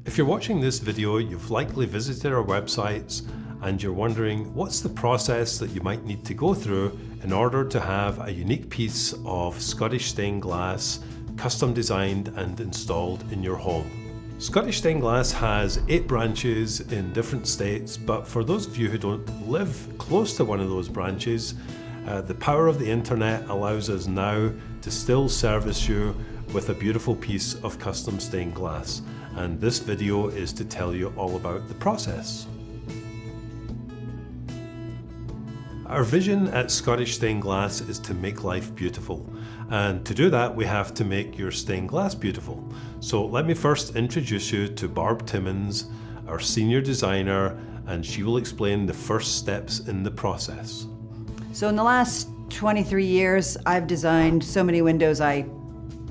If you're watching this video, you've likely visited our websites and you're wondering what's the process that you might need to go through in order to have a unique piece of Scottish stained glass custom designed and installed in your home. Scottish stained glass has 8 branches in different states, but for those of you who don't live close to one of those branches, the power of the internet allows us now to still service you with a beautiful piece of custom stained glass. And this video is to tell you all about the process. Our vision at Scottish Stained Glass is to make life beautiful. And to do that, we have to make your stained glass beautiful. So let me first introduce you to Barb Timmins, our senior designer, and she will explain the first steps in the process. So in the last 23 years, I've designed so many windows I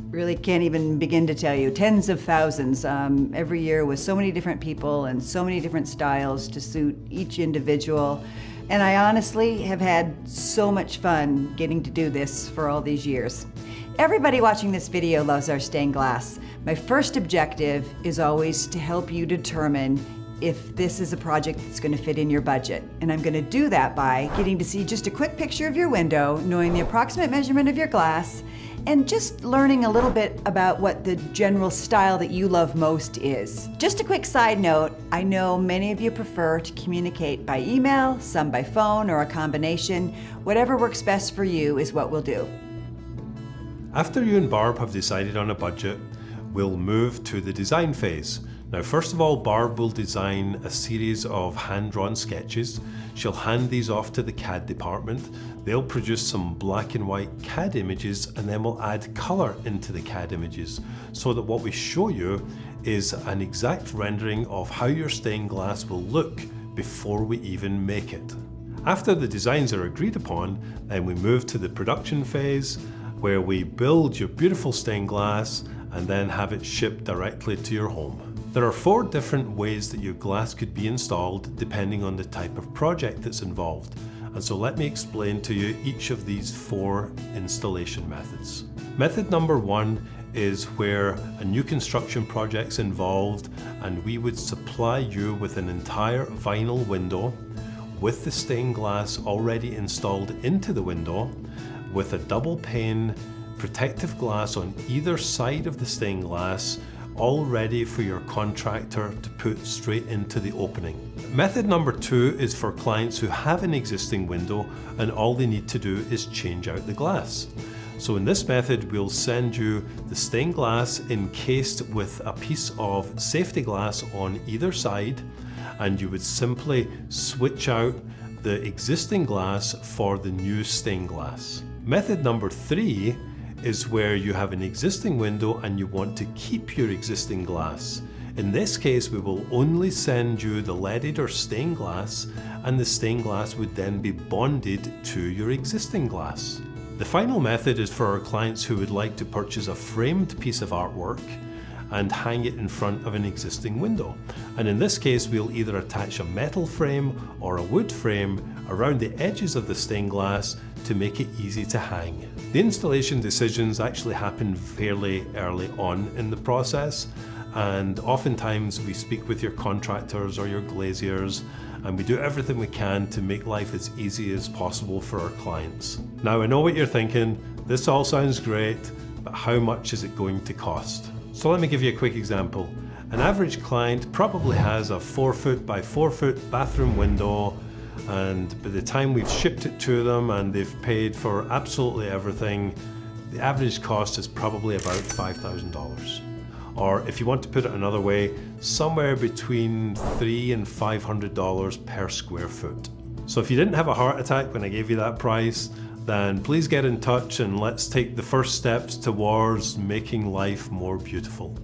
really can't even begin to tell you. Tens of thousands every year with so many different people and so many different styles to suit each individual. And I honestly have had so much fun getting to do this for all these years. Everybody watching this video loves our stained glass. My first objective is always to help you determine if this is a project that's going to fit in your budget. And I'm going to do that by getting to see just a quick picture of your window, knowing the approximate measurement of your glass, and just learning a little bit about what the general style that you love most is. Just a quick side note, I know many of you prefer to communicate by email, some by phone, or a combination. Whatever works best for you is what we'll do. After you and Barb have decided on a budget, we'll move to the design phase. Now, first of all, Barb will design a series of hand-drawn sketches. She'll hand these off to the CAD department. They'll produce some black and white CAD images, and then we'll add color into the CAD images so that what we show you is an exact rendering of how your stained glass will look before we even make it. After the designs are agreed upon, then we move to the production phase where we build your beautiful stained glass and then have it shipped directly to your home. There are 4 different ways that your glass could be installed depending on the type of project that's involved. And so let me explain to you each of these 4 installation methods. Method number 1 is where a new construction project's involved and we would supply you with an entire vinyl window with the stained glass already installed into the window with a double pane protective glass on either side of the stained glass, all ready for your contractor to put straight into the opening. Method number 2 is for clients who have an existing window and all they need to do is change out the glass. So in this method, we'll send you the stained glass encased with a piece of safety glass on either side, and you would simply switch out the existing glass for the new stained glass. Method number 3 is where you have an existing window and you want to keep your existing glass. In this case, we will only send you the leaded or stained glass, and the stained glass would then be bonded to your existing glass. The final method is for our clients who would like to purchase a framed piece of artwork and hang it in front of an existing window. And in this case, we'll either attach a metal frame or a wood frame around the edges of the stained glass to make it easy to hang. The installation decisions actually happen fairly early on in the process, and oftentimes we speak with your contractors or your glaziers and we do everything we can to make life as easy as possible for our clients. Now, I know what you're thinking, this all sounds great, but how much is it going to cost? So let me give you a quick example. An average client probably has a 4-foot by 4-foot bathroom window, and by the time we've shipped it to them and they've paid for absolutely everything, the average cost is probably about $5,000. Or if you want to put it another way, somewhere between $300 and $500 per square foot. So if you didn't have a heart attack when I gave you that price, then please get in touch and let's take the first steps towards making life more beautiful.